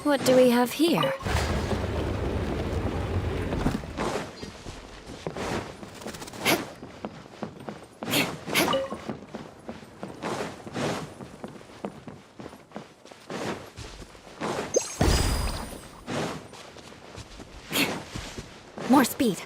What do we have here? More speed.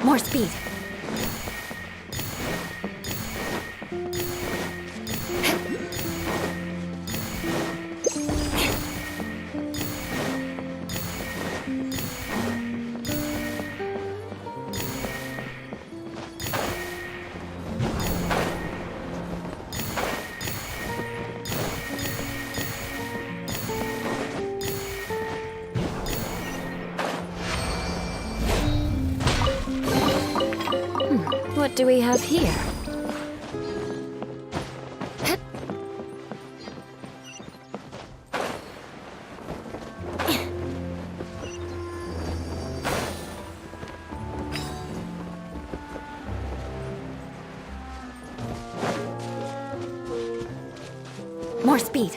More speed. What do we have here? More speed.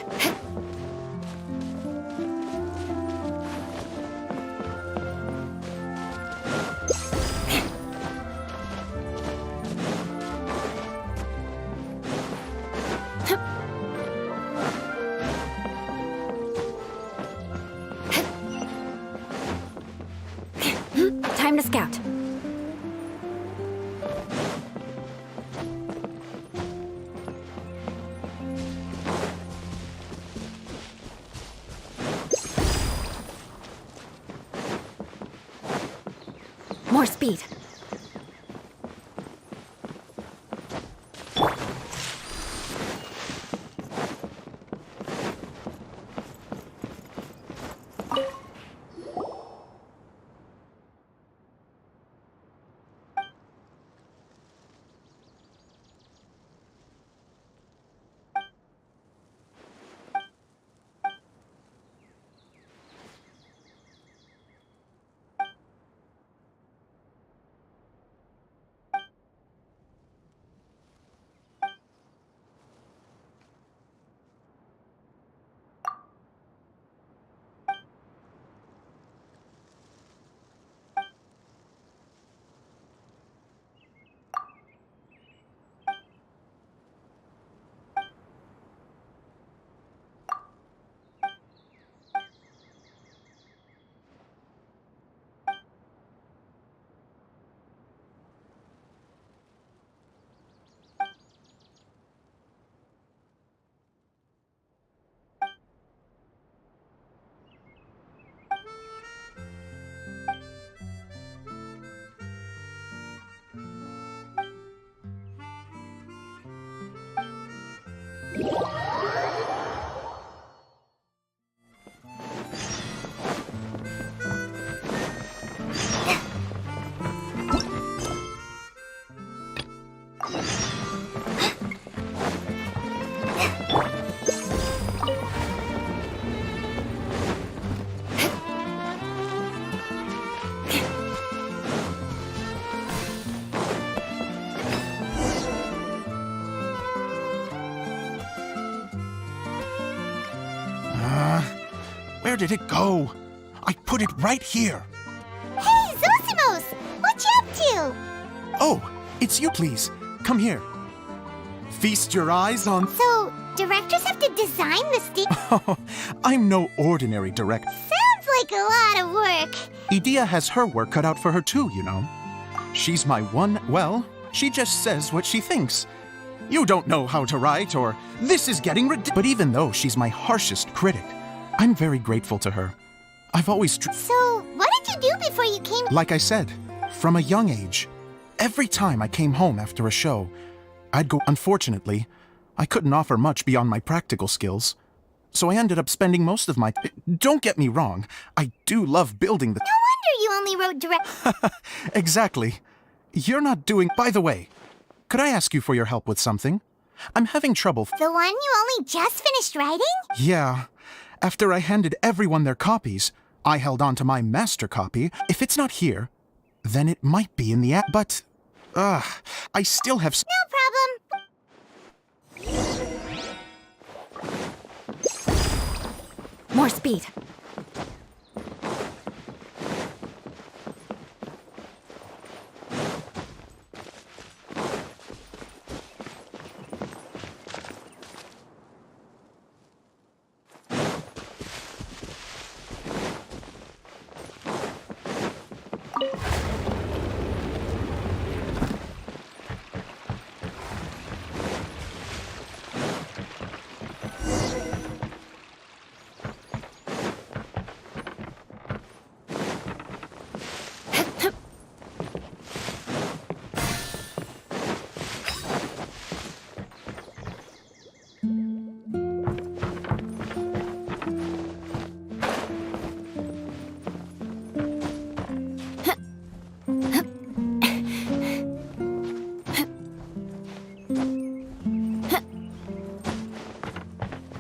Time to scout. More speed. Where did it go? I put it right here. Hey, Zosimos! What you up to? Oh, it's you, please. Come here. Feast your eyes on... So, directors have to design the stage? I'm no ordinary director. Sounds like a lot of work. Edea has her work cut out for her too, you know. She's my one... Well, she just says what she thinks. You don't know how to write, or this is getting ridiculous. But even though she's my harshest critic, I'm very grateful to her. I've always... So, what did you do before you came... Like I said, from a young age, every time I came home after a show, I'd go... Unfortunately, I couldn't offer much beyond my practical skills. So I ended up spending most of my... Don't get me wrong, I do love building the... No wonder you only wrote direct... Exactly. You're not doing... By the way, could I ask you for your help with something? I'm having trouble... The one you only just finished writing? Yeah. After I handed everyone their copies, I held on to my master copy. If it's not here, then it might be in the app. But, I still have... No problem. More speed.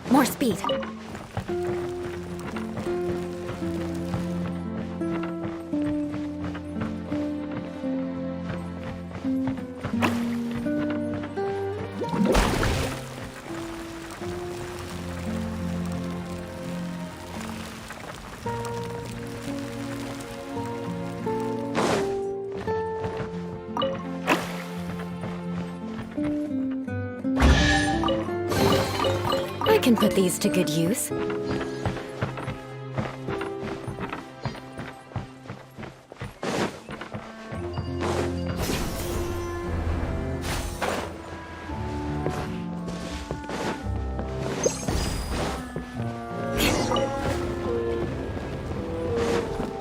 More speed. I can put these to good use.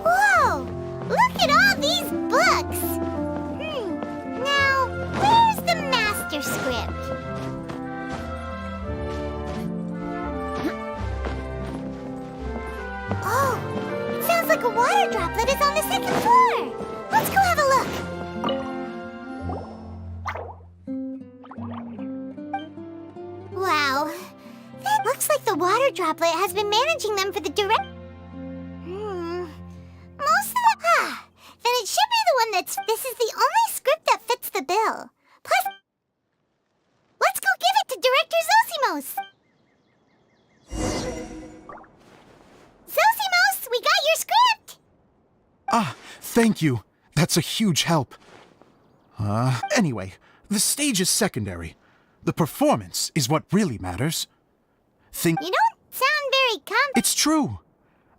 Whoa! Look at all these books! Now, where's the master script? Oh, it sounds like a water droplet is on the second floor. Let's go have a look. Wow, that looks like the water droplet has been managing them for the direct... Most of the... then it should be the one that's... This is the only script that fits the bill. Plus... Let's go give it to Director Zosimos! Zosimos, we got your script! Ah, thank you. That's a huge help. Anyway, the stage is secondary. The performance is what really matters. You don't sound very It's true.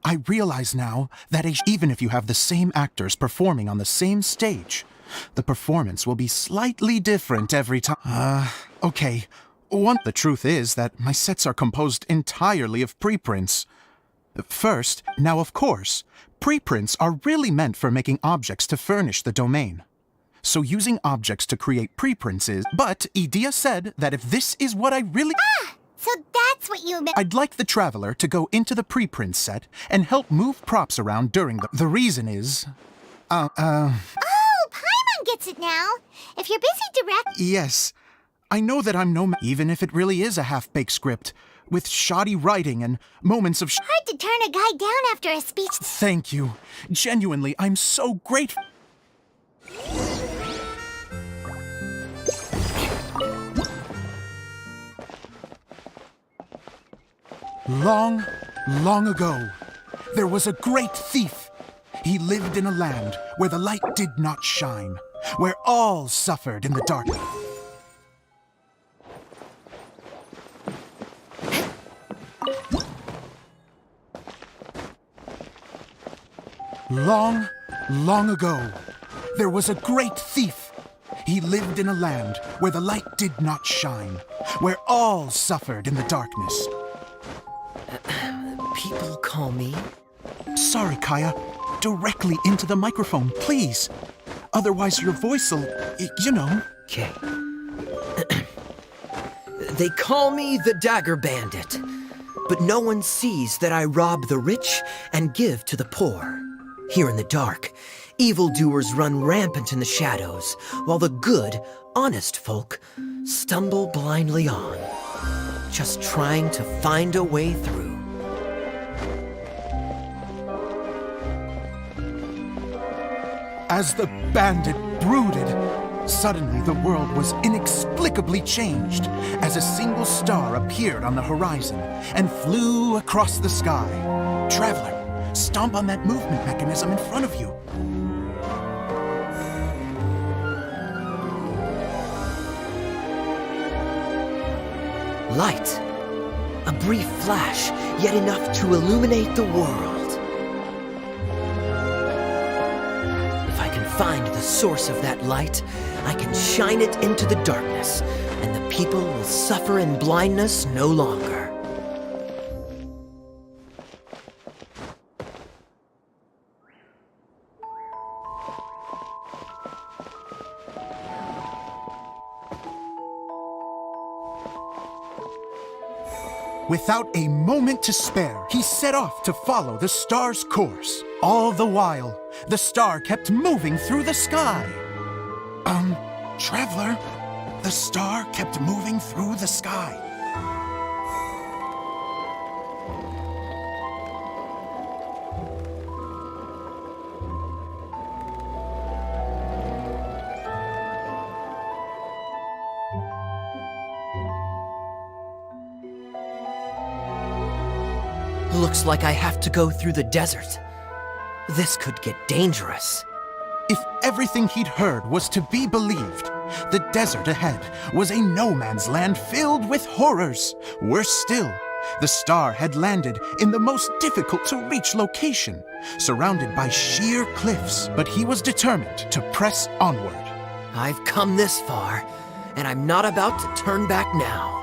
I realize now that even if you have the same actors performing on the same stage, the performance will be slightly different every time. Okay. The truth is that my sets are composed entirely of preprints. First, now of course, preprints are really meant for making objects to furnish the domain. So using objects to create preprints is... But Edea said that if this is what I really... So that's what you meant. I'd like the Traveler to go into the preprint set and help move props around during the reason is... Oh, Paimon gets it now. If you're busy Yes. I know that I'm even if it really is a half-baked script, with shoddy writing and moments of hard to turn a guy down after a speech. Thank you. Genuinely, I'm so grateful. Long, long ago, There was a great thief. He lived in a land where the light did not shine, where all suffered in the darkness. Long, long ago, there was a great thief. He lived in a land where the light did not shine, where all suffered in the darkness. People call me... Sorry, Kaya. Directly into the microphone, please. Otherwise your voice'll, you know. Okay. They call me the Dagger Bandit, but no one sees that I rob the rich and give to the poor. Here in the dark, evildoers run rampant in the shadows, while the good, honest folk stumble blindly on, just trying to find a way through. As the bandit brooded, suddenly the world was inexplicably changed as a single star appeared on the horizon and flew across the sky. Traveler, stomp on that movement mechanism in front of you. Light. A brief flash, yet enough to illuminate the world. Find the source of that light, I can shine it into the darkness, and the people will suffer in blindness no longer. Without a moment to spare, he set off to follow the star's course. All the while, the star kept moving through the sky. Traveler, the star kept moving through the sky. Looks like I have to go through the desert. This could get dangerous. If everything he'd heard was to be believed, the desert ahead was a no-man's land filled with horrors. Worse still, the star had landed in the most difficult-to-reach location, surrounded by sheer cliffs, but he was determined to press onward. I've come this far, and I'm not about to turn back now.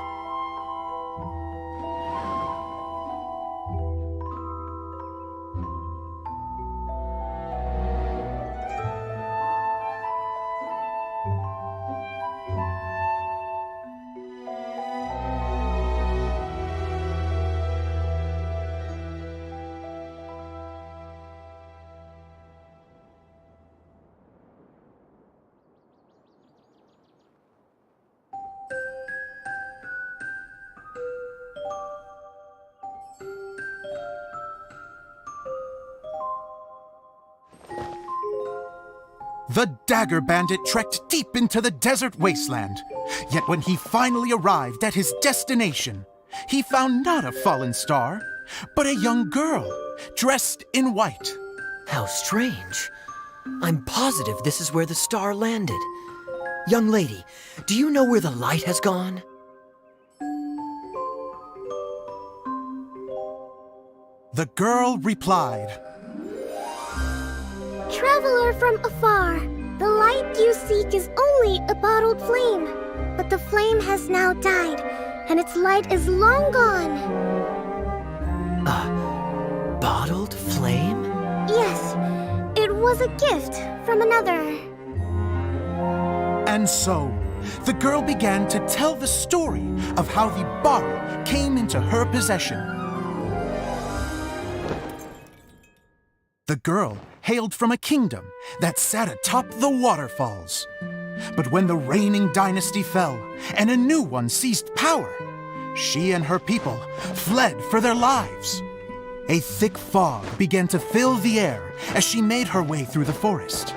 The Dagger Bandit trekked deep into the desert wasteland. Yet when he finally arrived at his destination, he found not a fallen star, but a young girl, dressed in white. How strange. I'm positive this is where the star landed. Young lady, do you know where the light has gone? The girl replied, Traveler from afar, the light you seek is only a bottled flame. But the flame has now died, and its light is long gone. A bottled flame? Yes, it was a gift from another. And so, the girl began to tell the story of how the bottle came into her possession. The girl hailed from a kingdom that sat atop the waterfalls. But when the reigning dynasty fell and a new one seized power, she and her people fled for their lives. A thick fog began to fill the air as she made her way through the forest,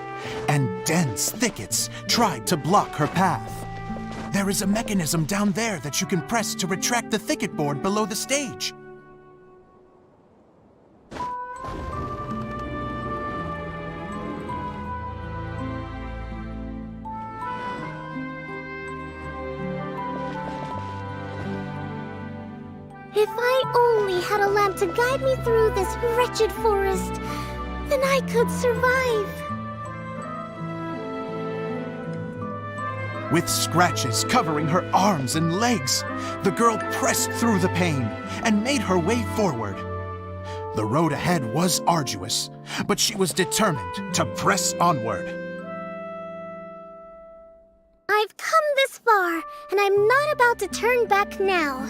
and dense thickets tried to block her path. There is a mechanism down there that you can press to retract the thicket board below the stage. only had a lamp to guide me through this wretched forest, then I could survive. With scratches covering her arms and legs, the girl pressed through the pain and made her way forward. The road ahead was arduous, but she was determined to press onward. I've come this far, and I'm not about to turn back now.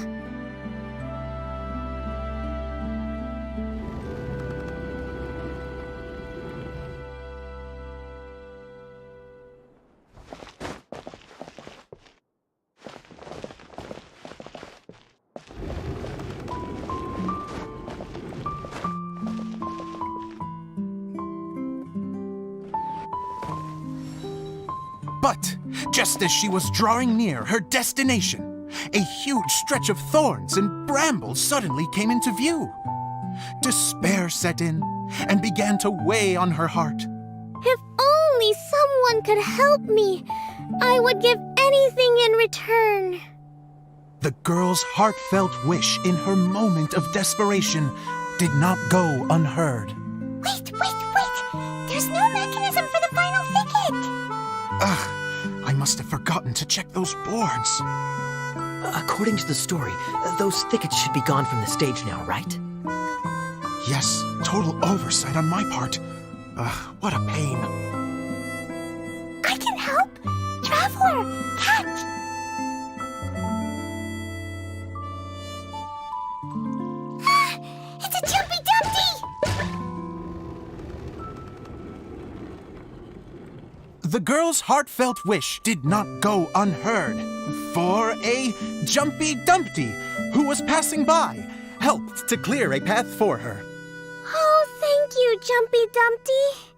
But just as she was drawing near her destination, a huge stretch of thorns and brambles suddenly came into view. Despair set in and began to weigh on her heart. If only someone could help me, I would give anything in return. The girl's heartfelt wish in her moment of desperation did not go unheard. Wait! There's no mechanism for the final thicket! Ugh, I must have forgotten to check those boards. According to the story, those thickets should be gone from the stage now, right? Yes, total oversight on my part. Ugh, what a pain. I can help! Traveler! Cat! It's a Jumpy Dumpty! The girl's heartfelt wish did not go unheard, for a Jumpy Dumpty, who was passing by, helped to clear a path for her. Oh, thank you, Jumpy Dumpty.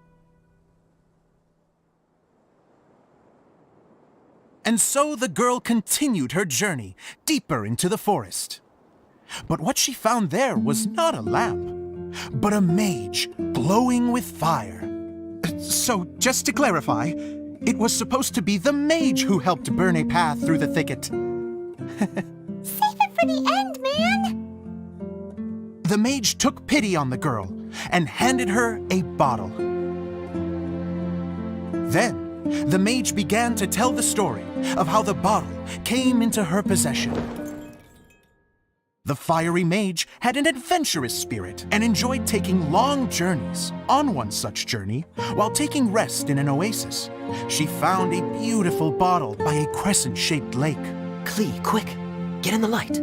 And so the girl continued her journey deeper into the forest. But what she found there was not a lamp, but a mage glowing with fire. So, just to clarify, it was supposed to be the mage who helped burn a path through the thicket. Save it for the end, man! The mage took pity on the girl and handed her a bottle. Then, the mage began to tell the story of how the bottle came into her possession. The fiery mage had an adventurous spirit and enjoyed taking long journeys. On one such journey, while taking rest in an oasis, she found a beautiful bottle by a crescent-shaped lake. Klee, quick! Get in the light!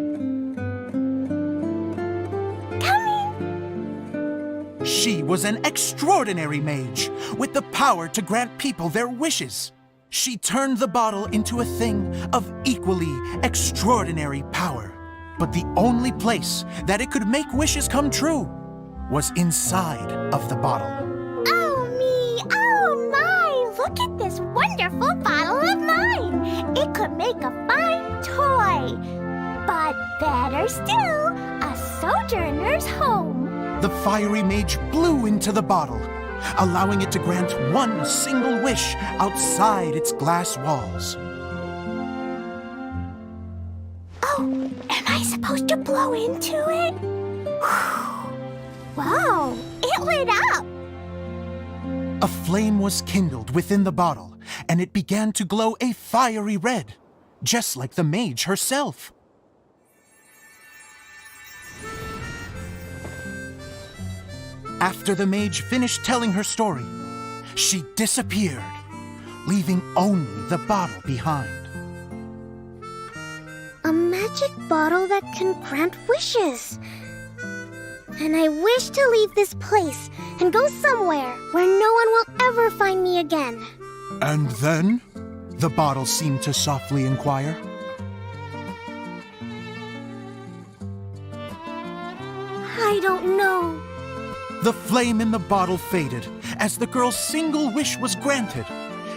Coming! She was an extraordinary mage with the power to grant people their wishes. She turned the bottle into a thing of equally extraordinary power. But the only place that it could make wishes come true was inside of the bottle. Oh me! Oh my! Look at this wonderful bottle of mine! It could make a fine toy! But better still, a sojourner's home! The fiery mage blew into the bottle, allowing it to grant one single wish outside its glass walls. Oh, am I supposed to blow into it? Wow, it lit up! A flame was kindled within the bottle, and it began to glow a fiery red, just like the mage herself. After the mage finished telling her story, she disappeared, leaving only the bottle behind. A magic bottle that can grant wishes. And I wish to leave this place and go somewhere where no one will ever find me again. And then? The bottle seemed to softly inquire. I don't know. The flame in the bottle faded as the girl's single wish was granted,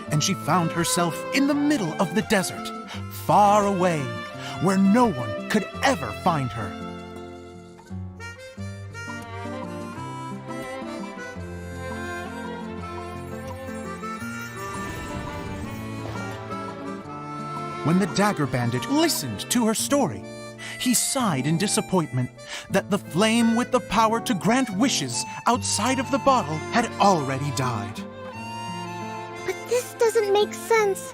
and she found herself in the middle of the desert, far away, where no one could ever find her. When the Dagger Bandit listened to her story, he sighed in disappointment that the flame with the power to grant wishes outside of the bottle had already died. But this doesn't make sense.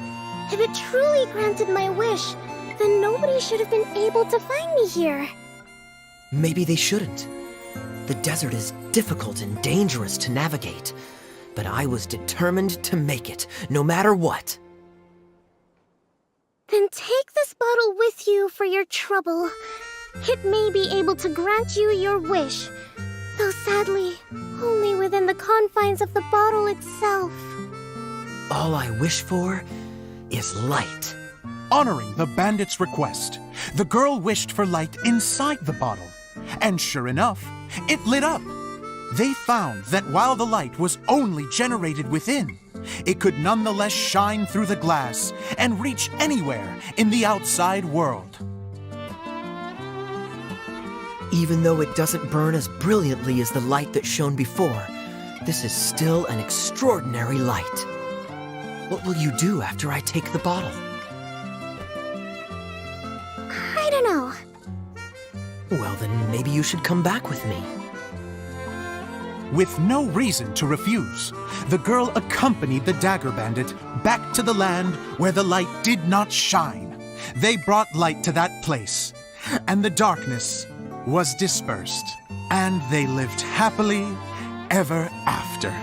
If it truly granted my wish, then nobody should have been able to find me here. Maybe they shouldn't. The desert is difficult and dangerous to navigate, but I was determined to make it, no matter what. Then take this bottle with you for your trouble. It may be able to grant you your wish, though sadly, only within the confines of the bottle itself. All I wish for is light. Honoring the bandit's request, the girl wished for light inside the bottle. And sure enough, it lit up. They found that while the light was only generated within, it could nonetheless shine through the glass and reach anywhere in the outside world. Even though it doesn't burn as brilliantly as the light that shone before, this is still an extraordinary light. What will you do after I take the bottle? I don't know. Well, then maybe you should come back with me. With no reason to refuse, the girl accompanied the dagger bandit back to the land where the light did not shine. They brought light to that place, and the darkness was dispersed, and they lived happily ever after.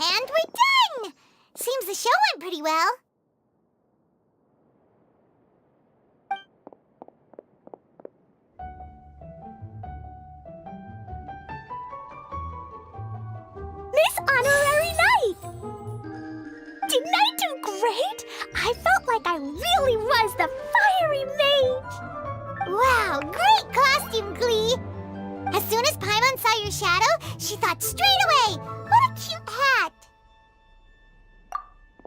And we're done! Seems the show went pretty well. Miss Honorary Knight! Didn't I do great? I felt like I really was the fiery mage. Wow, great costume, Glee! As soon as Paimon saw your shadow, she thought straight away, what a cute hat!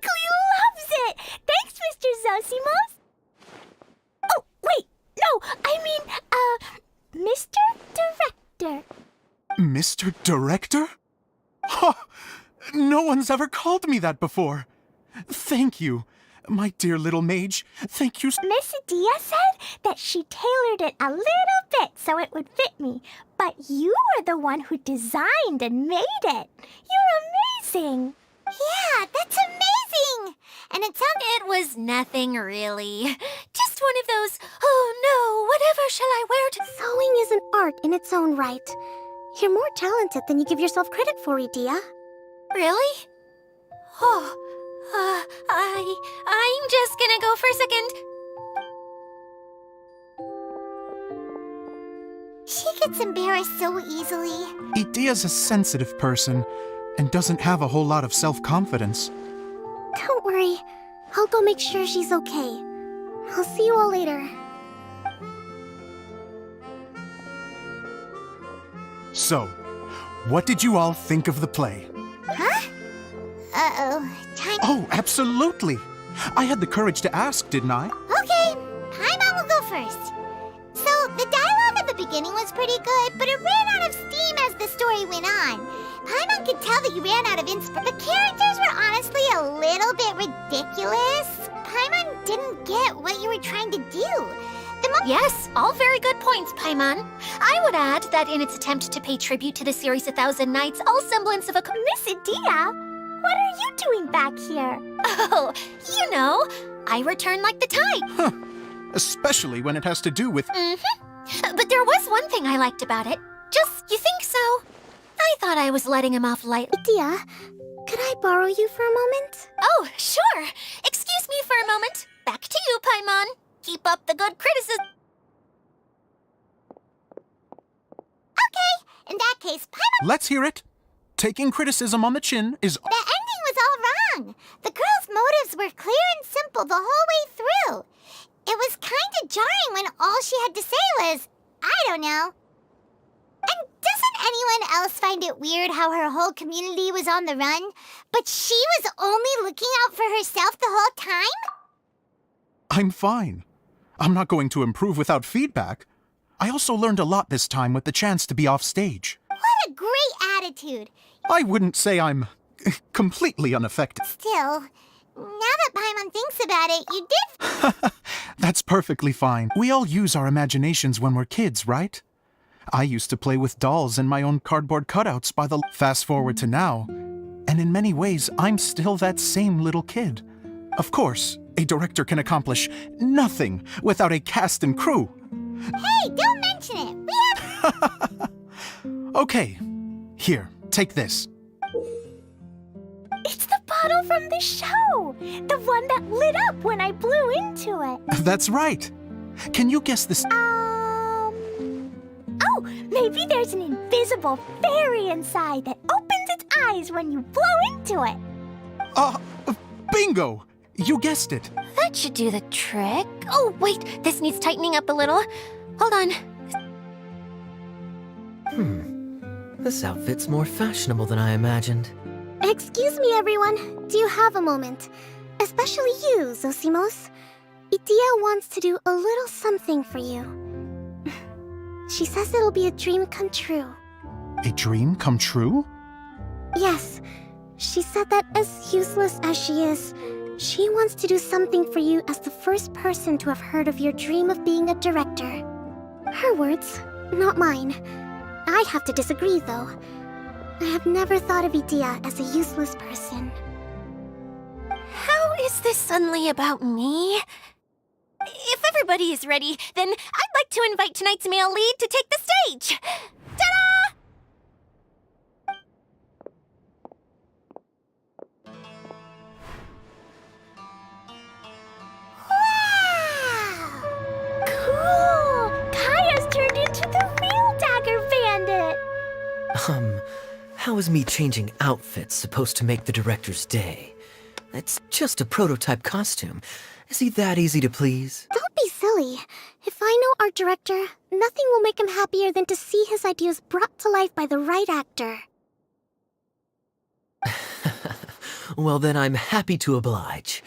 Glee loves it! Thanks, Mr. Zosimos! Oh, wait, no, I mean, Mr. Director. Mr. Director? Ha! No one's ever called me that before. Thank you, my dear little mage. Thank you. Miss Adia said that she tailored it a little bit so it would fit me, but you were the one who designed and made it. You're amazing. Yeah, that's amazing. And It was nothing really. Just one of those, oh no, whatever shall I wear to... Sewing is an art in its own right. You're more talented than you give yourself credit for, Idia. Really? Oh, I'm just gonna go for a second. She gets embarrassed so easily. Idia's a sensitive person and doesn't have a whole lot of self-confidence. Don't worry. I'll go make sure she's okay. I'll see you all later. So, what did you all think of the play? Huh? Uh-oh. Time. Oh, absolutely. I had the courage to ask, didn't I? Okay, Paimon will go first. So, the dialogue at the beginning was pretty good, but it ran out of steam as the story went on. Paimon could tell that you ran out of inspiration. The characters were honestly a little bit ridiculous. Paimon didn't get what you were trying to do. Yes, all very good points, Paimon. I would add that in its attempt to pay tribute to the series 1,000 Nights, all semblance of a... Miss Adia, what are you doing back here? Oh, you know, I return like the tide. Huh. Especially when it has to do with... But there was one thing I liked about it. Just, you think so? I thought I was letting him off lightly. Adia, could I borrow you for a moment? Oh, sure. Excuse me for a moment. Back to you, Paimon. Keep up the good criticism. Okay, in that case, Paimon... Let's hear it. Taking criticism on the chin is... The ending was all wrong. The girl's motives were clear and simple the whole way through. It was kind of jarring when all she had to say was, I don't know. And doesn't anyone else find it weird how her whole community was on the run, but she was only looking out for herself the whole time? I'm fine. I'm not going to improve without feedback. I also learned a lot this time with the chance to be off stage. What a great attitude. I wouldn't say I'm completely unaffected. Still, now that Paimon thinks about it, you did... That's perfectly fine. We all use our imaginations when we're kids, right? I used to play with dolls and my own cardboard cutouts by the... Fast forward to now, and in many ways, I'm still that same little kid. Of course, a director can accomplish nothing without a cast and crew. Hey, don't mention it. We have... Okay, here, take this. It's the bottle from the show! The one that lit up when I blew into it. That's right. Can you guess this? Oh, maybe there's an invisible fairy inside that opens its eyes when you blow into it. Bingo! You guessed it. That should do the trick. Oh, wait, this needs tightening up a little. Hold on. This outfit's more fashionable than I imagined. Excuse me, everyone. Do you have a moment? Especially you, Zosimos. Idia wants to do a little something for you. She says it'll be a dream come true. A dream come true? Yes. She said that as useless as she is, she wants to do something for you as the first person to have heard of your dream of being a director. Her words, not mine. I have to disagree, though. I have never thought of Idia as a useless person. How is this suddenly about me? If everybody is ready, then I'd like to invite tonight's male lead to take the stage. Ta-da! Wow! Cool! Kaya's turned into the real Dagger Bandit! How is me changing outfits supposed to make the director's day? It's just a prototype costume. Is he that easy to please? Don't be silly. If I know our director, nothing will make him happier than to see his ideas brought to life by the right actor. Well, then I'm happy to oblige.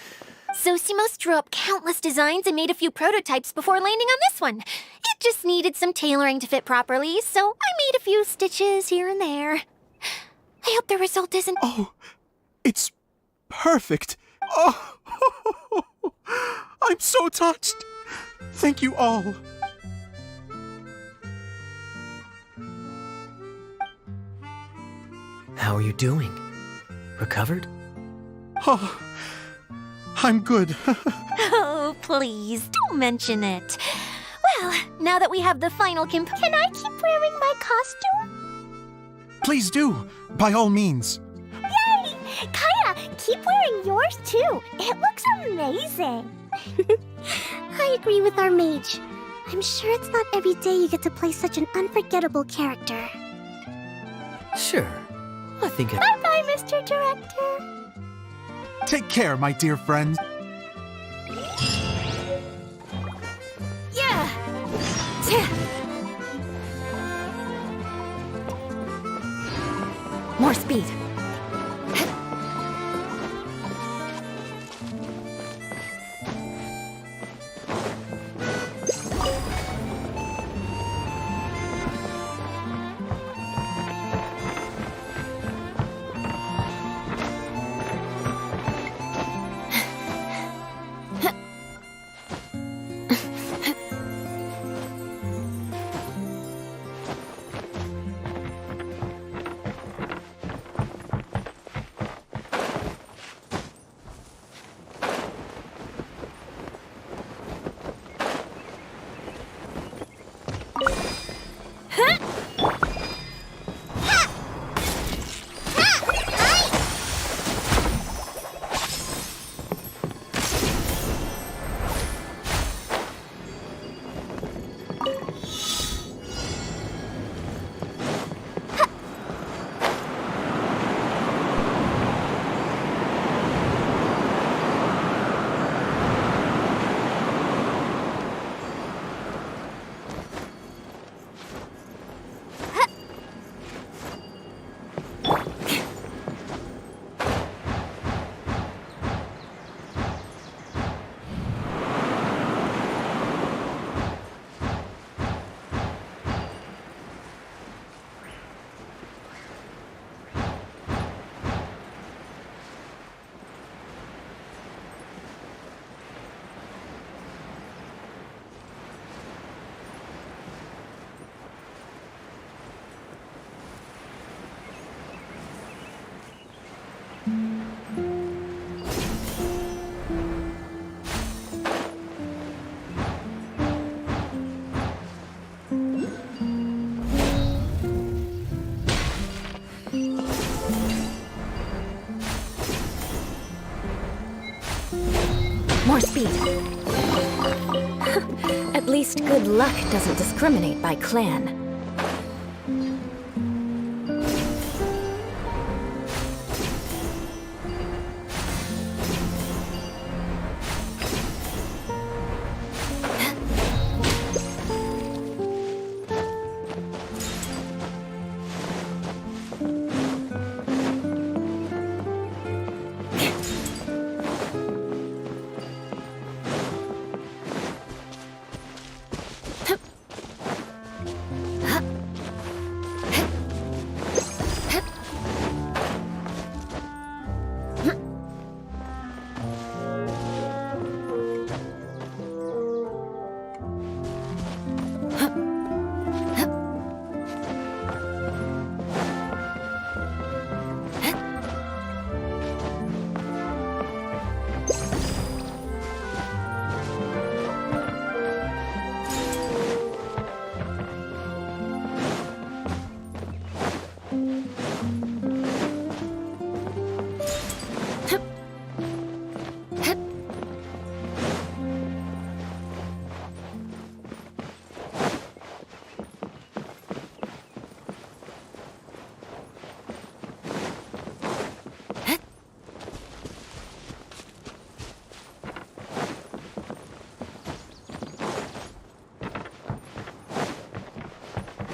Zosimos drew up countless designs and made a few prototypes before landing on this one. It just needed some tailoring to fit properly, so I made a few stitches here and there. I hope the result isn't... Oh, it's perfect. Oh, I'm so touched. Thank you all. How are you doing? Recovered? Oh, I'm good. Oh, please, don't mention it. Well, now that we have the final Can I keep wearing my costume? Please do, by all means. Yay! Kaya, keep wearing yours too. It looks amazing. I agree with our mage. I'm sure it's not every day you get to play such an unforgettable character. Sure. I think it... Bye-bye, Mr. Director. Take care, my dear friend. Yeah. More speed. More speed. At least good luck doesn't discriminate by clan.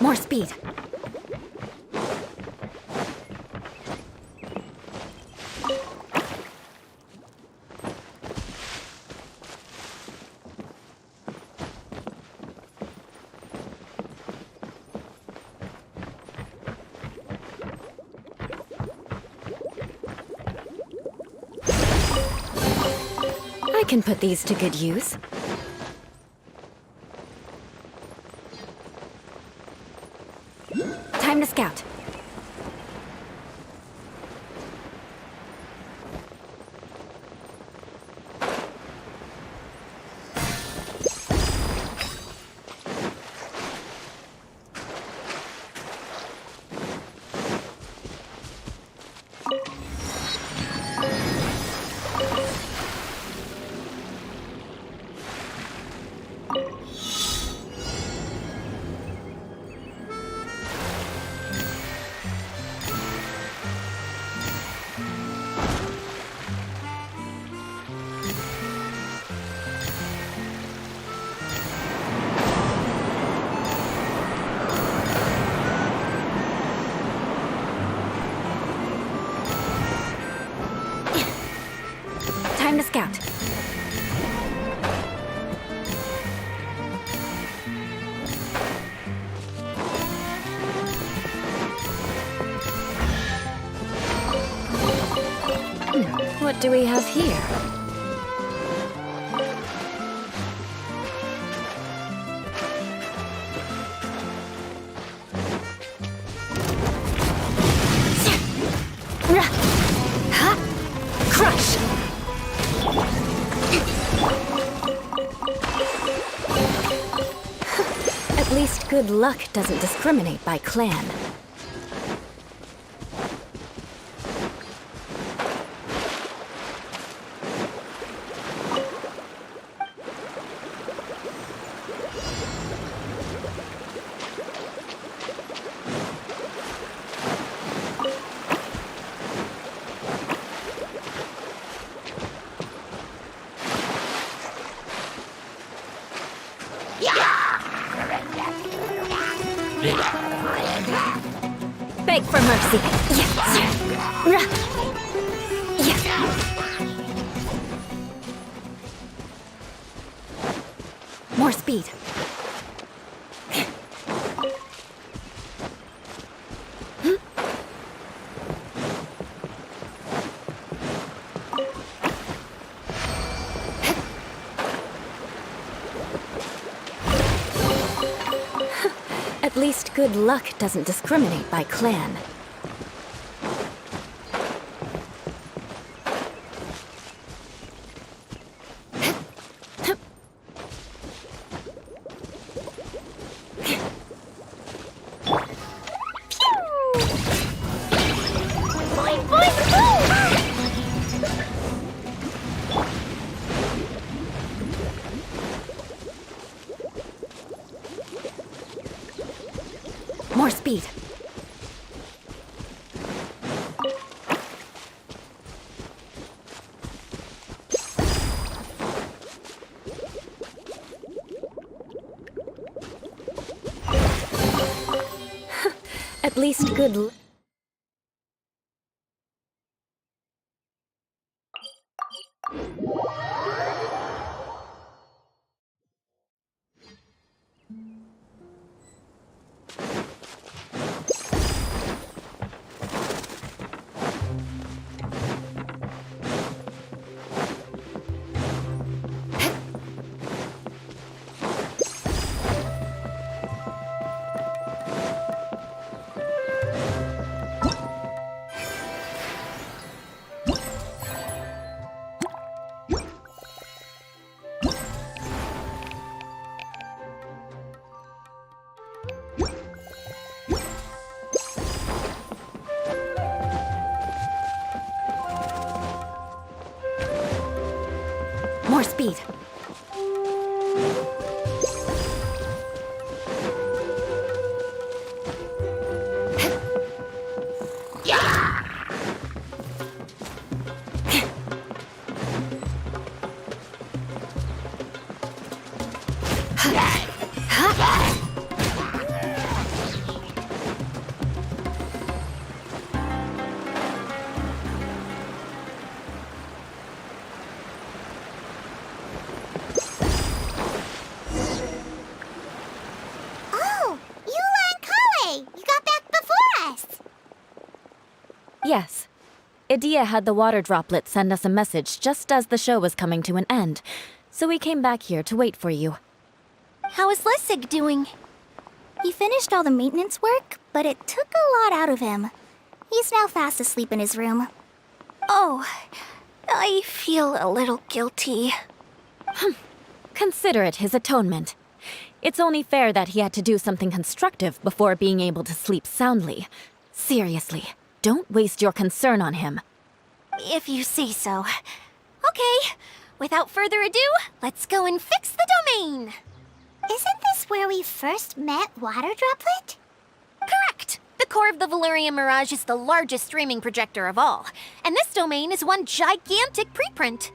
More speed. I can put these to good use. Time to scout. scout. What do we have here? Crush! At least good luck doesn't discriminate by clan. Beg for mercy. More speed. At least good luck doesn't discriminate by clan. More speed. At least good. More speed. Yes. Idia had the water droplet send us a message just as the show was coming to an end, so we came back here to wait for you. How is Lessig doing? He finished all the maintenance work, but it took a lot out of him. He's now fast asleep in his room. Oh, I feel a little guilty. Consider it his atonement. It's only fair that he had to do something constructive before being able to sleep soundly. Seriously, don't waste your concern on him. If you say so. Okay, without further ado, let's go and fix the domain. Isn't this where we first met Water Droplet? Correct. The core of the Valyria Mirage is the largest streaming projector of all, and this domain is one gigantic preprint.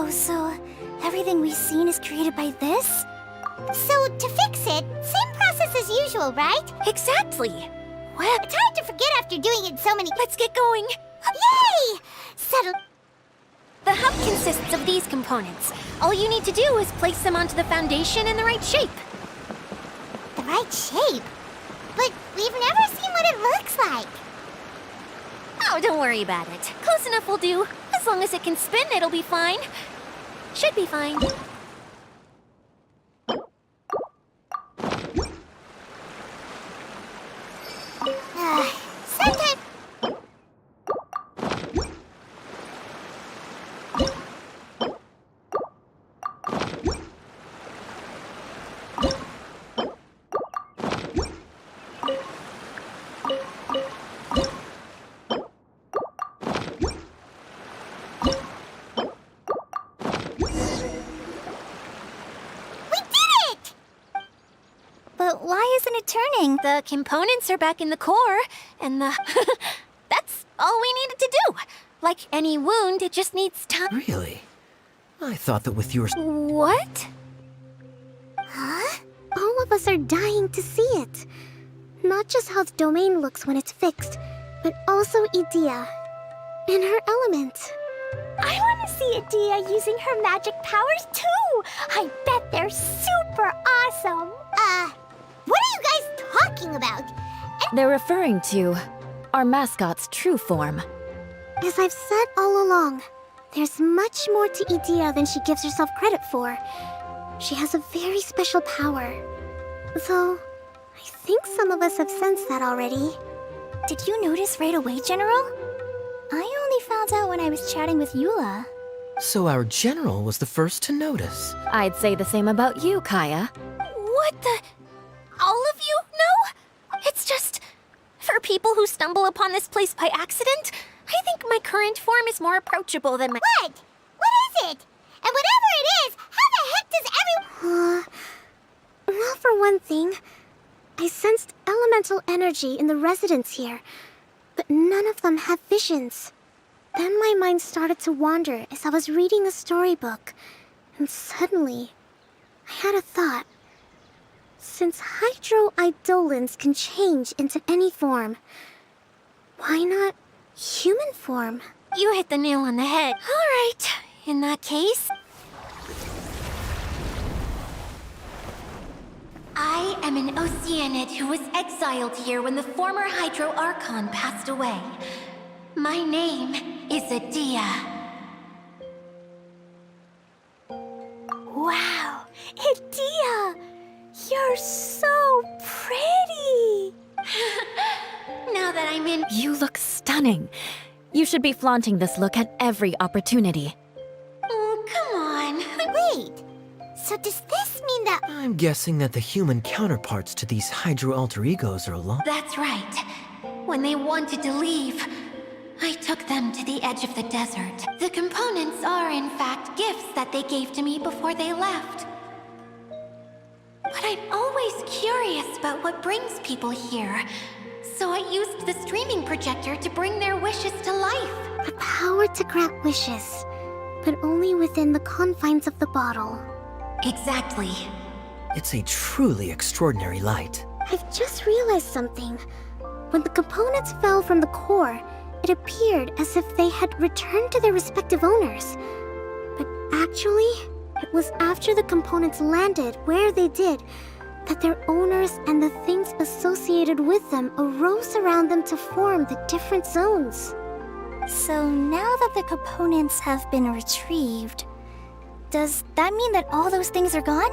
Oh, so everything we've seen is created by this? So to fix it, same process as usual, right? Exactly. Well, It's hard to forget after doing it so many. let's get going. Yay! Settle. The hub consists of these components. All you need to do is place them onto the foundation in the right shape. The right shape. But we've never seen what it looks like. Oh, don't worry about it. Close enough will do. As long as it can spin, it'll be fine. Should be fine. Sometimes. We did it! But why isn't it turning? The components are back in the core, and the... That's all we needed to do. Like any wound, it just needs time. Really? I thought that with your... What? Huh? All of us are dying to see it. Not just how the domain looks when it's fixed, but also Idea. In her element. I want to see Idea using her magic powers too! I bet they're super awesome! What are you guys talking about? They're referring to our mascot's true form. As I've said all along, there's much more to Idea than she gives herself credit for. She has a very special power. Though, I think some of us have sensed that already. Did you notice right away, General? I only found out when I was chatting with Eula. So our general was the first to notice. I'd say the same about you, Kaya. What the... All of you know? It's just... For people who stumble upon this place by accident, I think my current form is more approachable than my... What? What is it? And whatever it is, how the heck does everyone... well, for one thing, I sensed elemental energy in the residents here, but none of them have visions. Then my mind started to wander as I was reading a storybook, and suddenly, I had a thought. Since hydroidolins can change into any form, why not human form? You hit the nail on the head. All right, in that case... I am an Oceanid who was exiled here when the former Hydro Archon passed away. My name is Adia. Wow, Idea! You're so pretty! Now that I'm in... You look stunning. You should be flaunting this look at every opportunity. Oh, come on. Wait, so does this mean that... I'm guessing that the human counterparts to these Hydro alter egos are alone. That's right. When they wanted to leave, I took them to the edge of the desert. The components are, in fact, gifts that they gave to me before they left. But I'm always curious about what brings people here. So I used the streaming projector to bring their wishes to life. The power to grant wishes, but only within the confines of the bottle. Exactly. It's a truly extraordinary light. I've just realized something. When the components fell from the core, it appeared as if they had returned to their respective owners. But actually, it was after the components landed where they did that their owners and the things associated with them arose around them to form the different zones. So now that the components have been retrieved, does that mean that all those things are gone?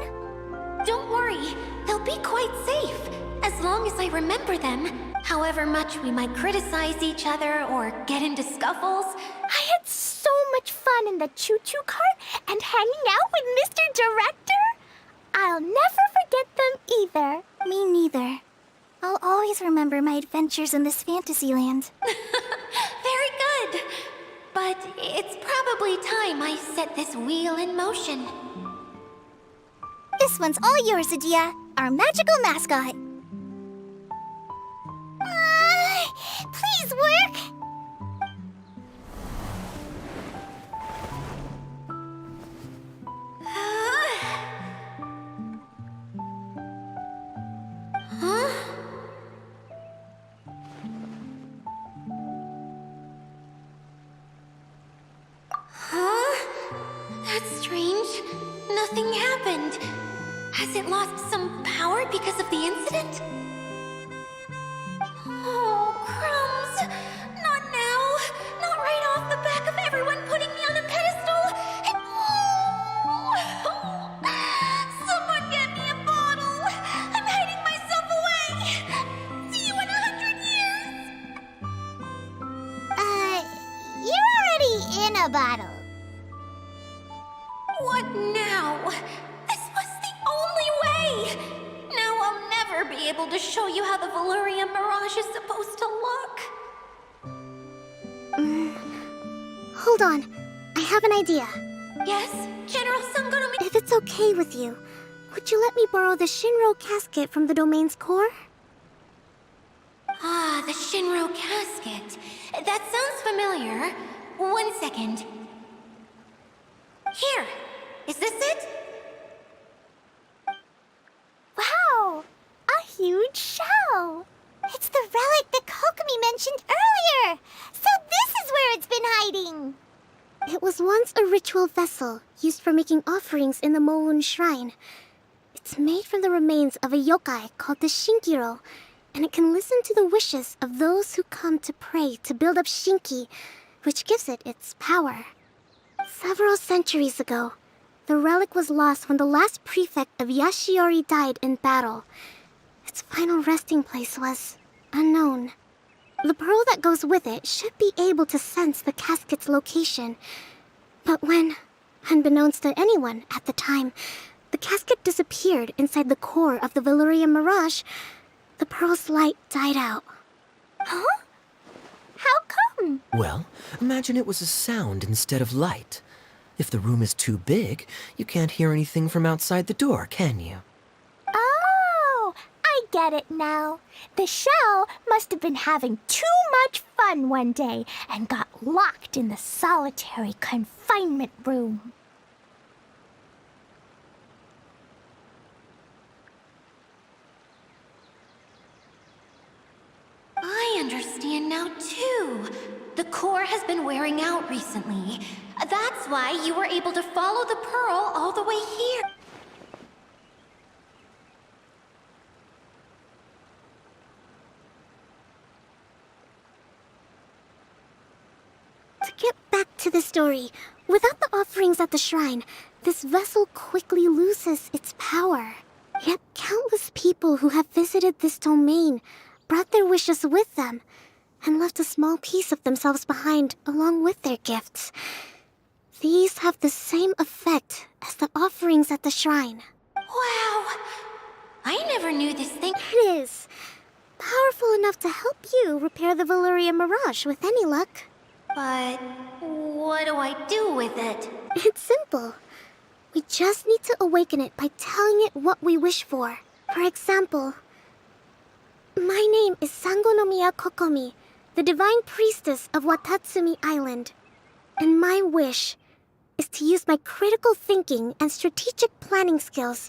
Don't worry, they'll be quite safe, as long as I remember them. However much we might criticize each other or get into scuffles. I had so much fun in the choo-choo cart and hanging out with Mr. Director. I'll never forget them either. Me neither. I'll always remember my adventures in this fantasy land. Very good. But it's probably time I set this wheel in motion. This one's all yours, Adia, our magical mascot. Please work! strange. Nothing happened. Has it lost some power because of the incident? Oh, crumbs! Not now! Not right off the back of everyone putting me on a pedestal! Someone get me a bottle! I'm hiding myself away! See you in 100 years! You're already in a bottle. What now? This was the only way! Now I'll never be able to show you how the Valurian Mirage is supposed to look. Hold on. I have an idea. Yes, General Sangonomi. If it's okay with you, would you let me borrow the Shinro casket from the domain's core? Ah, the Shinro casket. That sounds familiar. 1 second. Here. Is this it? Wow! A huge shell! It's the relic that Kokomi mentioned earlier! So this is where it's been hiding! It was once a ritual vessel used for making offerings in the Moon Shrine. It's made from the remains of a yokai called the Shinkiro, and it can listen to the wishes of those who come to pray to build up Shinki, which gives it its power. Several centuries ago, the relic was lost when the last prefect of Yashiori died in battle. Its final resting place was unknown. The pearl that goes with it should be able to sense the casket's location. But when, unbeknownst to anyone at the time, the casket disappeared inside the core of the Valurian Mirage, the pearl's light died out. Huh? How come? Well, imagine it was a sound instead of light. If the room is too big, you can't hear anything from outside the door, can you? Oh, I get it now. The shell must have been having too much fun one day and got locked in the solitary confinement room. I understand now, too. The core has been wearing out recently. That's why you were able to follow the pearl all the way here. To get back to the story, without the offerings at the shrine, this vessel quickly loses its power. Yet countless people who have visited this domain brought their wishes with them and left a small piece of themselves behind along with their gifts. These have the same effect as the offerings at the shrine. Wow! I never knew this thing. It is powerful enough to help you repair the Valurian Mirage with any luck. But what do I do with it? It's simple. We just need to awaken it by telling it what we wish for. For example, my name is Sangonomiya Kokomi, the divine priestess of Watatsumi Island. And my wish is to use my critical thinking and strategic planning skills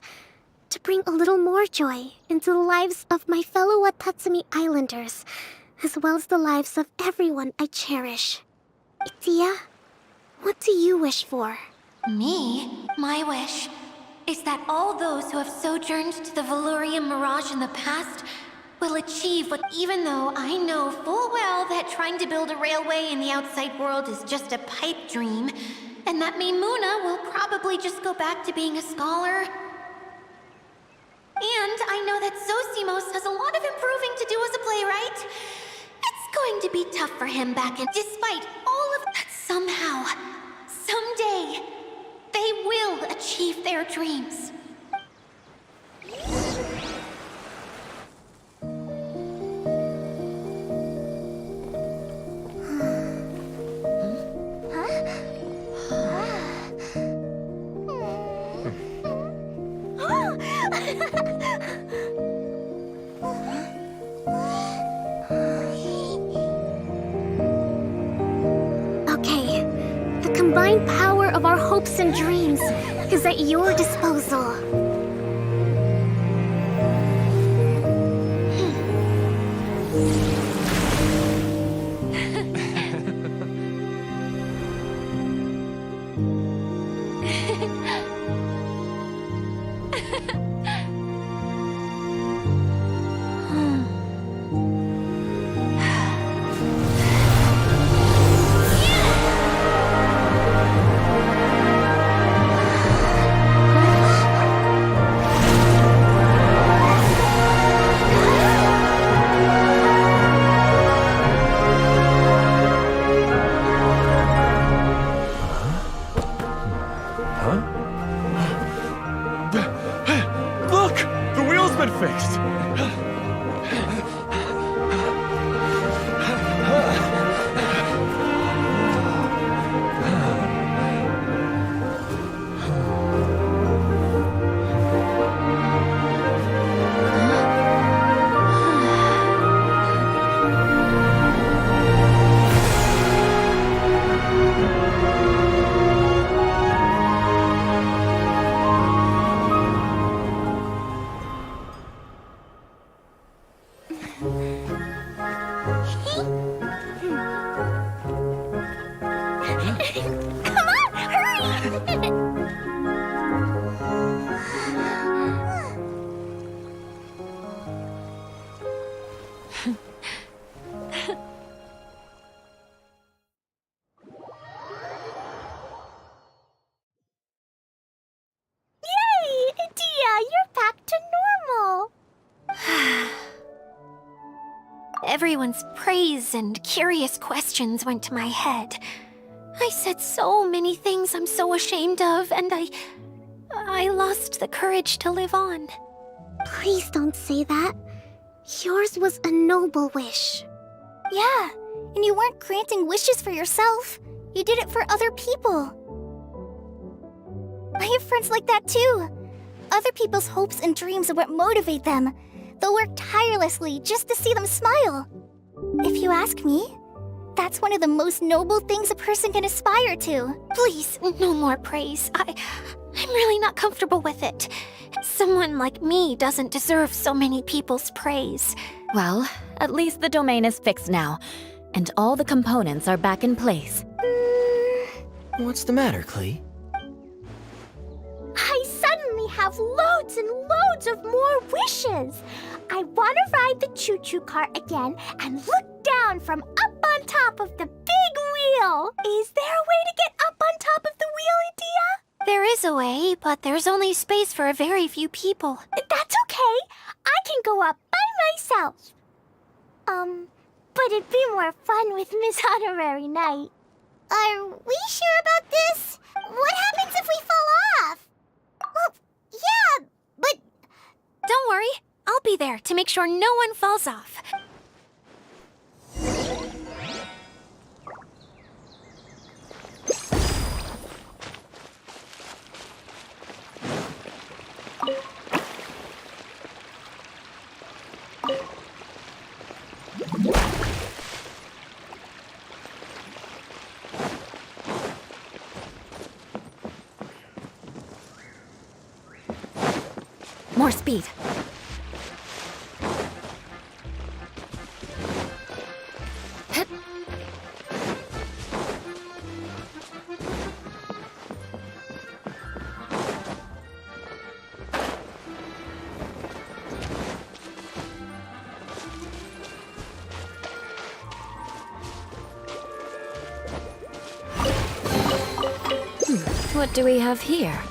to bring a little more joy into the lives of my fellow Watatsumi Islanders, as well as the lives of everyone I cherish. Itia, what do you wish for? Me? My wish is that all those who have sojourned to the Valurian Mirage in the past will achieve what, even though I know full well that trying to build a railway in the outside world is just a pipe dream, and that Mimuna will probably just go back to being a scholar. And I know that Zosimos has a lot of improving to do as a playwright. It's going to be tough for him back in. Despite all of that, somehow, someday, they will achieve their dreams. Okay, the combined power of our hopes and dreams is at your disposal. Look! The wheel's been fixed! Come on, hurry! Yay! Dia, you're back to normal. Everyone's praise and curious questions went to my head. I said so many things I'm so ashamed of, and I lost the courage to live on. Please don't say that. Yours was a noble wish. Yeah, and you weren't granting wishes for yourself. You did it for other people. I have friends like that too. Other people's hopes and dreams are what motivate them. They'll work tirelessly just to see them smile. If you ask me, that's one of the most noble things a person can aspire to. Please, no more praise. I'm really not comfortable with it. Someone like me doesn't deserve so many people's praise. Well, at least the domain is fixed now, and all the components are back in place. What's the matter, Klee? I suddenly have loads and loads of more wishes. I want to ride the choo-choo cart again and look down from up on top of the big wheel. Is there a way to get up on top of the wheel, Adia? There is a way, but there's only space for a very few people. That's okay. I can go up by myself. But it'd be more fun with Miss Honorary Knight. Are we sure about this? What happens if we fall off? Well, yeah, but... Don't worry, I'll be there to make sure no one falls off. More speed. What do we have here?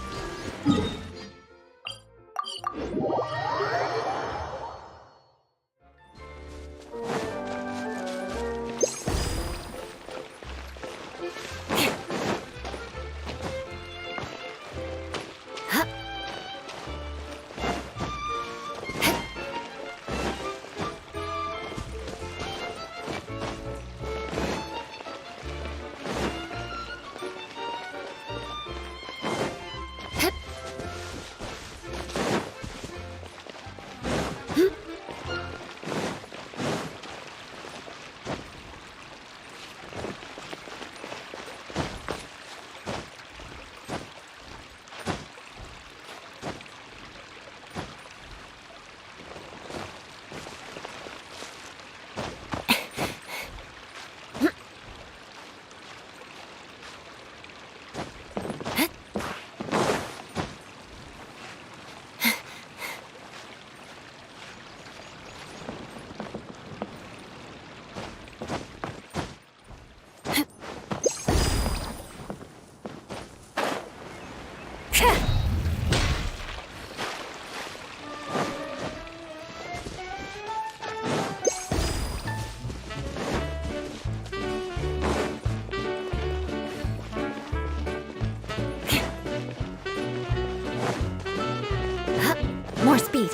More speed.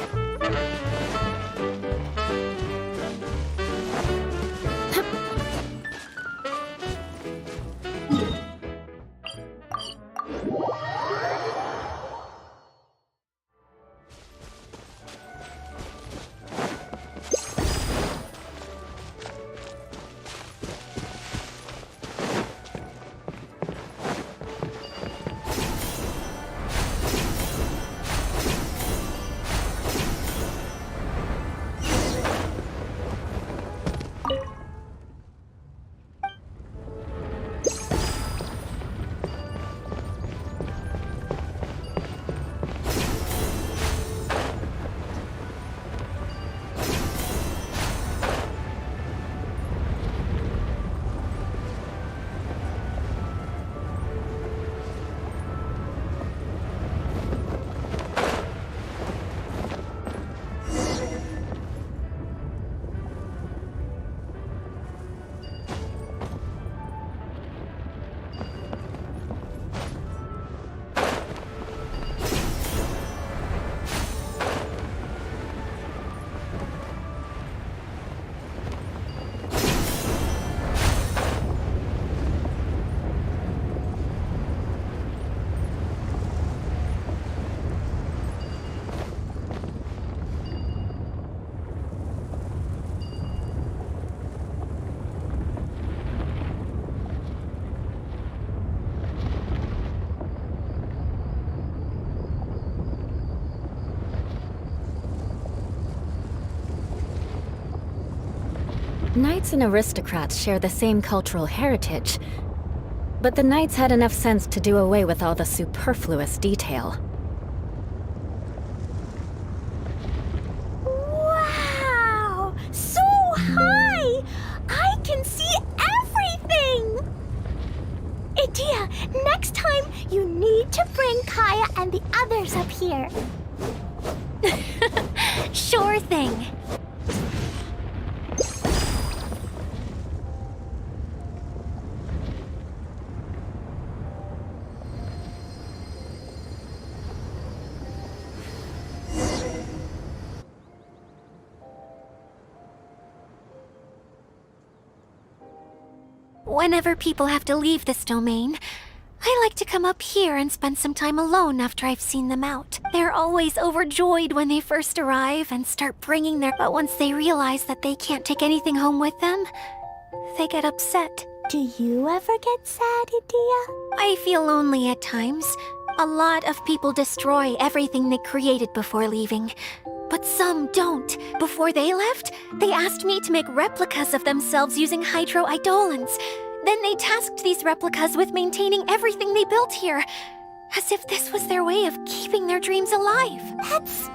Knights and aristocrats share the same cultural heritage, but the knights had enough sense to do away with all the superfluous detail. Wow! So high! I can see everything! Idia, next time you need to bring Kaya and the others up here. Sure thing. Whenever people have to leave this domain, I like to come up here and spend some time alone after I've seen them out. They're always overjoyed when they first arrive and start bringing their... But once they realize that they can't take anything home with them, they get upset. Do you ever get sad, Idia? I feel lonely at times. A lot of people destroy everything they created before leaving. But some don't. Before they left, they asked me to make replicas of themselves using hydro-eidolons. Then they tasked these replicas with maintaining everything they built here, as if this was their way of keeping their dreams alive. That's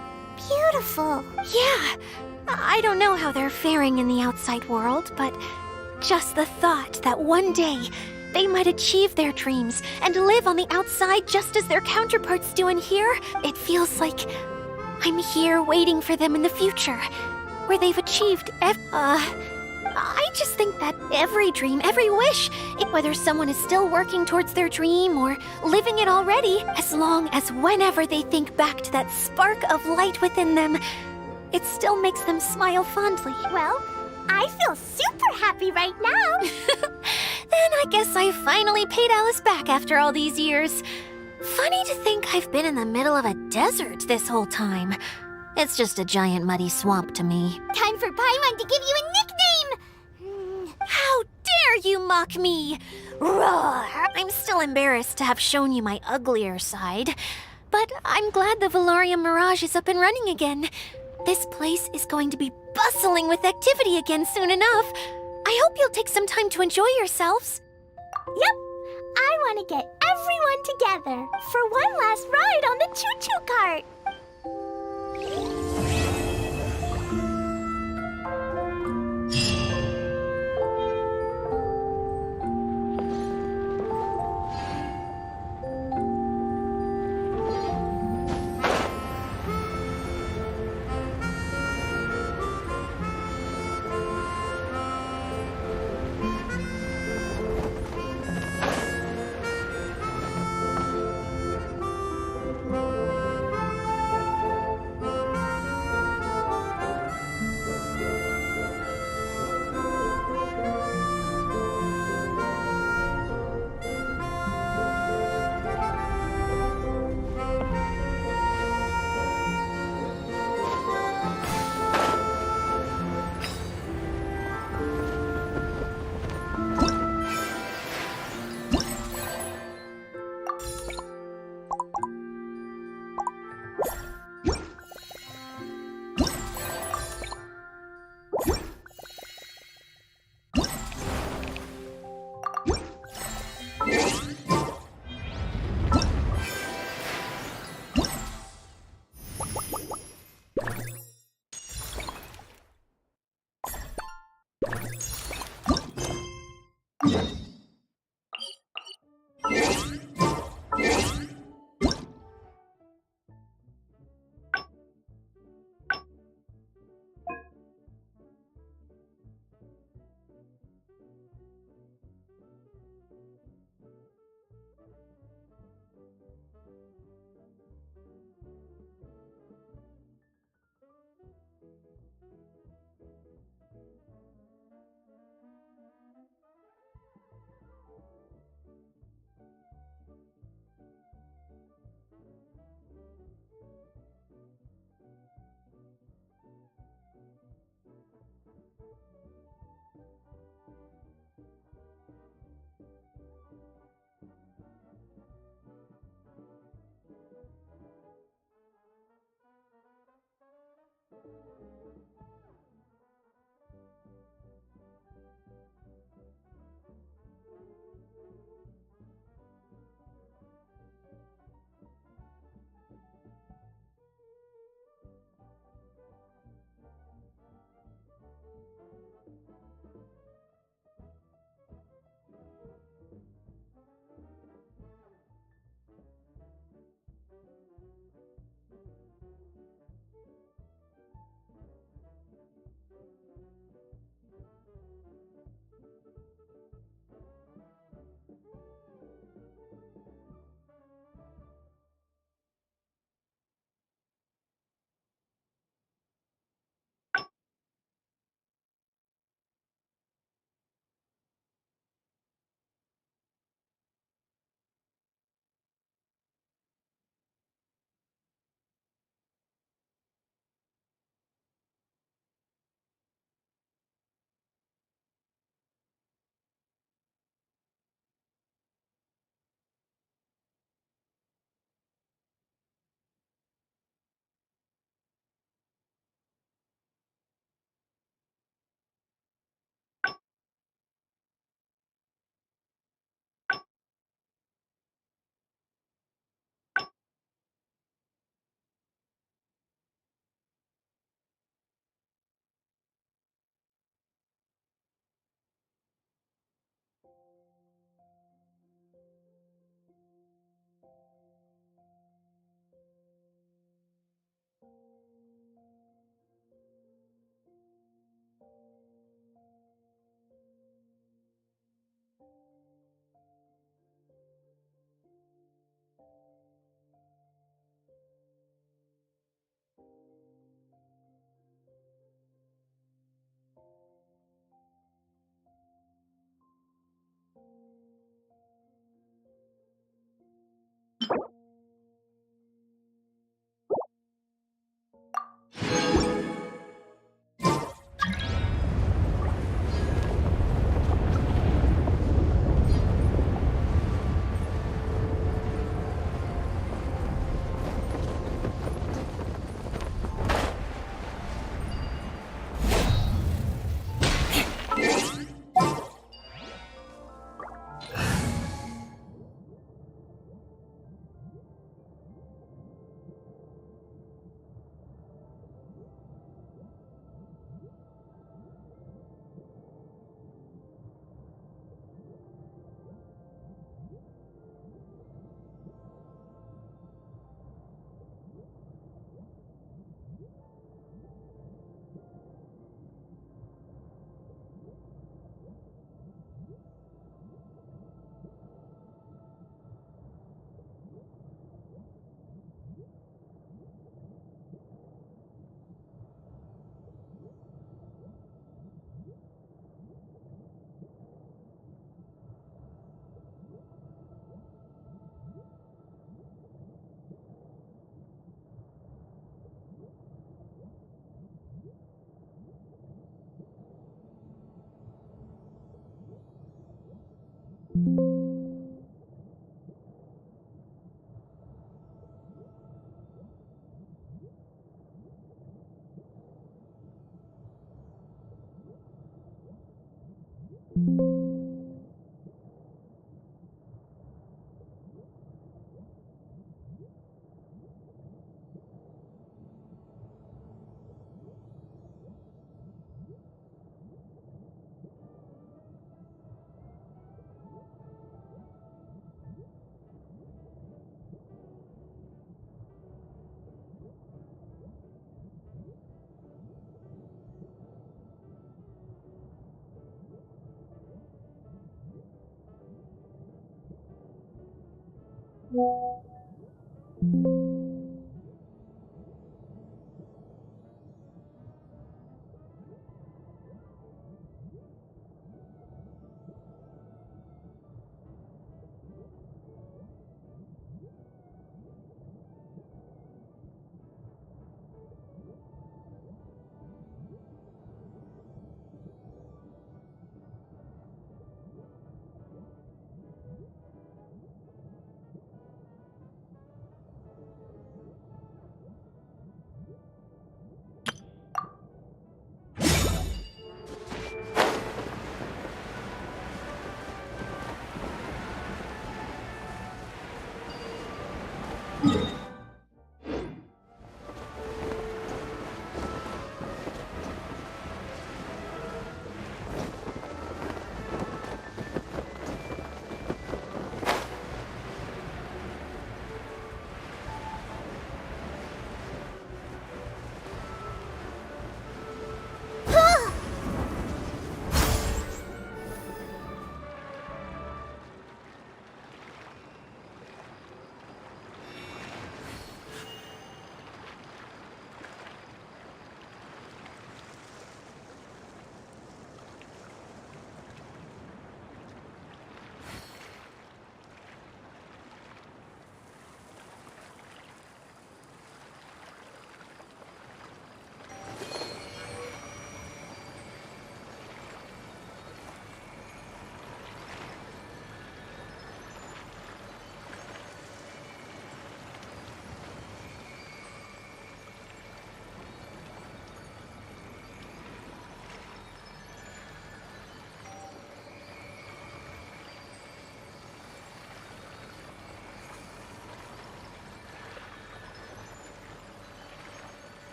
beautiful. Yeah, I don't know how they're faring in the outside world, but just the thought that one day they might achieve their dreams and live on the outside just as their counterparts do in here, it feels like I'm here waiting for them in the future, where they've achieved I just think that every dream, every wish, whether someone is still working towards their dream or living it already, as long as whenever they think back to that spark of light within them, it still makes them smile fondly. Well, I feel super happy right now. Then I guess I finally paid Alice back after all these years. Funny to think I've been in the middle of a desert this whole time. It's just a giant muddy swamp to me. Time for Paimon to give you a nickname! How dare you mock me! Roar! I'm still embarrassed to have shown you my uglier side. But I'm glad the Valorium Mirage is up and running again. This place is going to be bustling with activity again soon enough. I hope you'll take some time to enjoy yourselves. Yep, I want to get everyone together for one last ride on the choo-choo cart.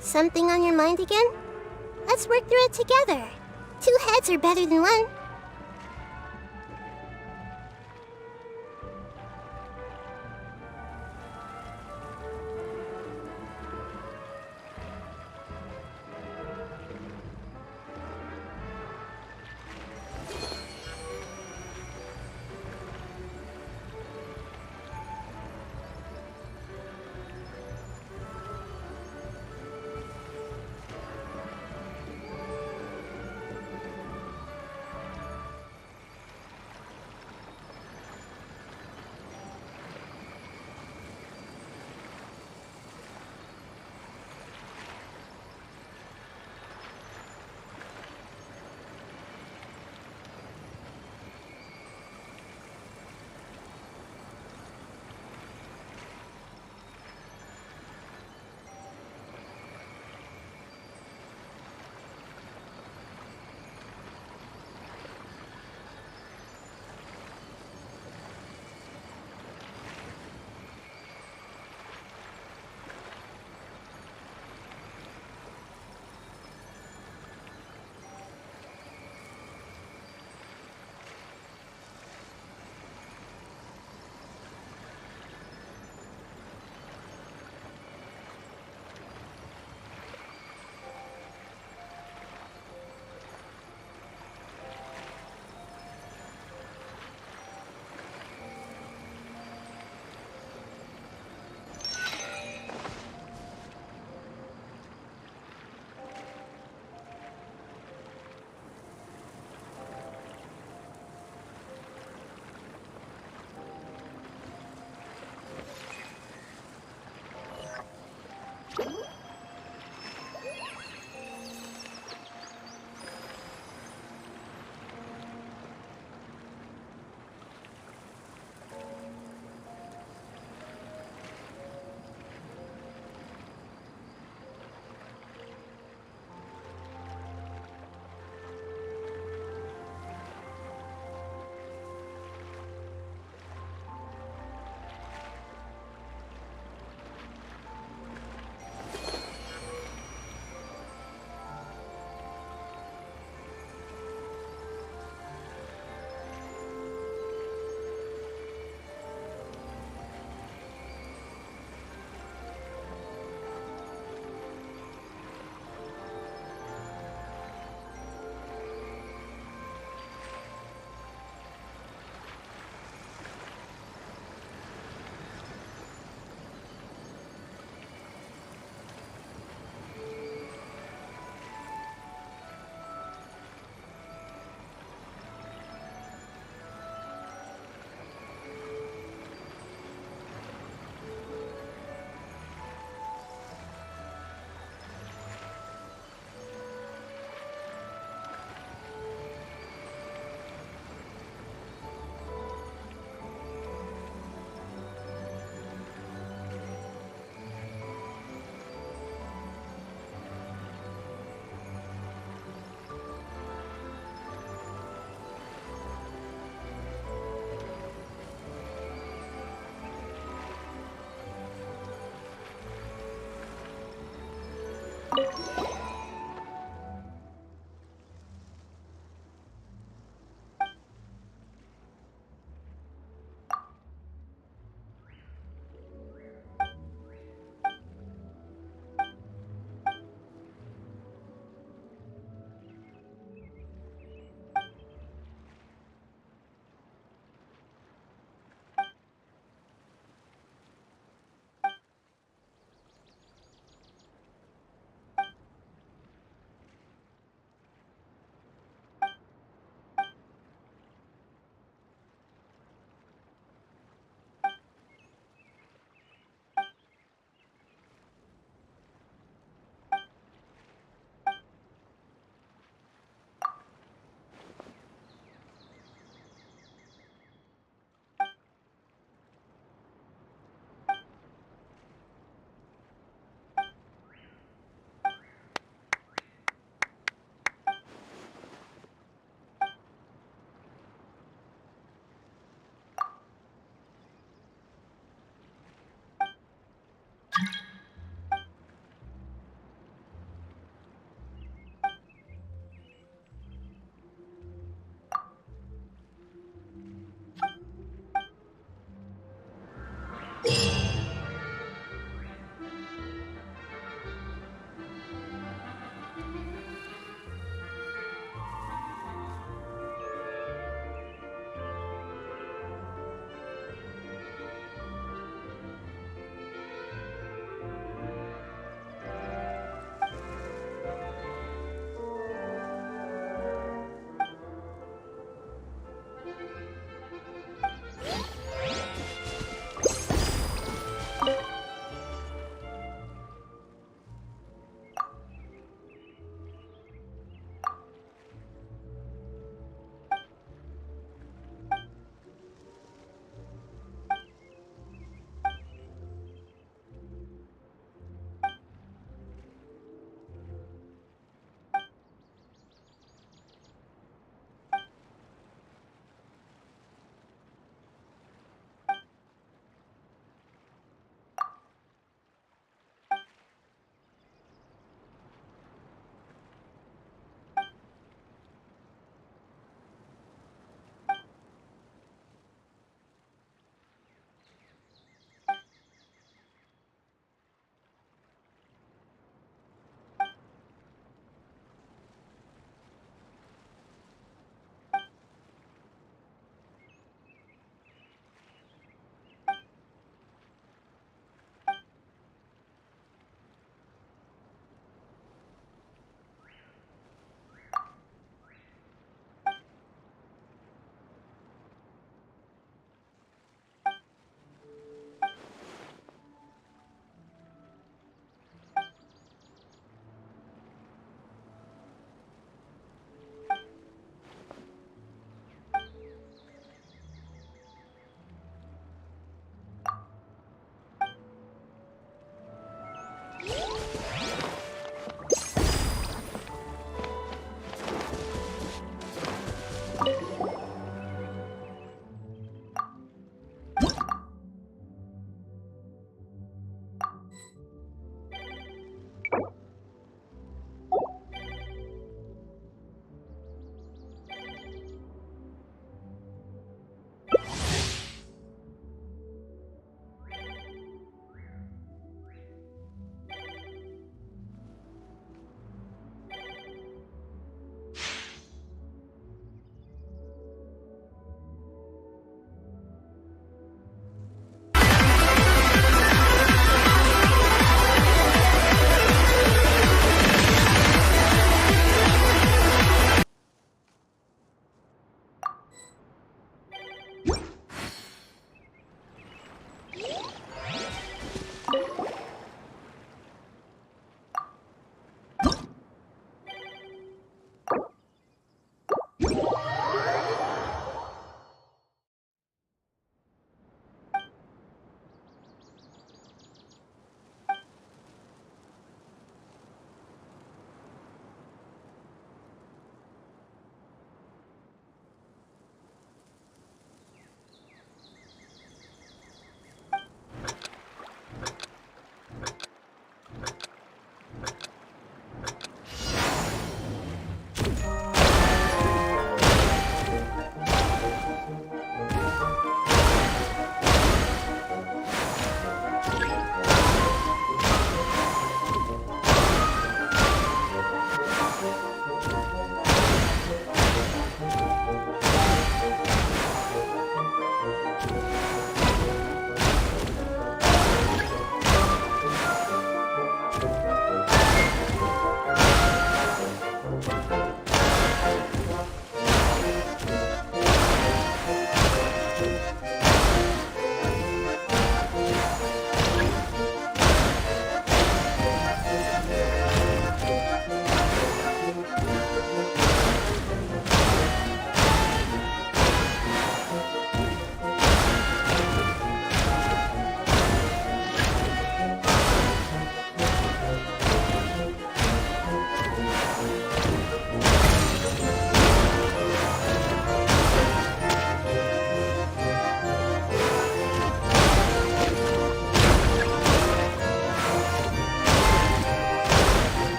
Something on your mind again? Let's work through it together. 2 heads are better than 1.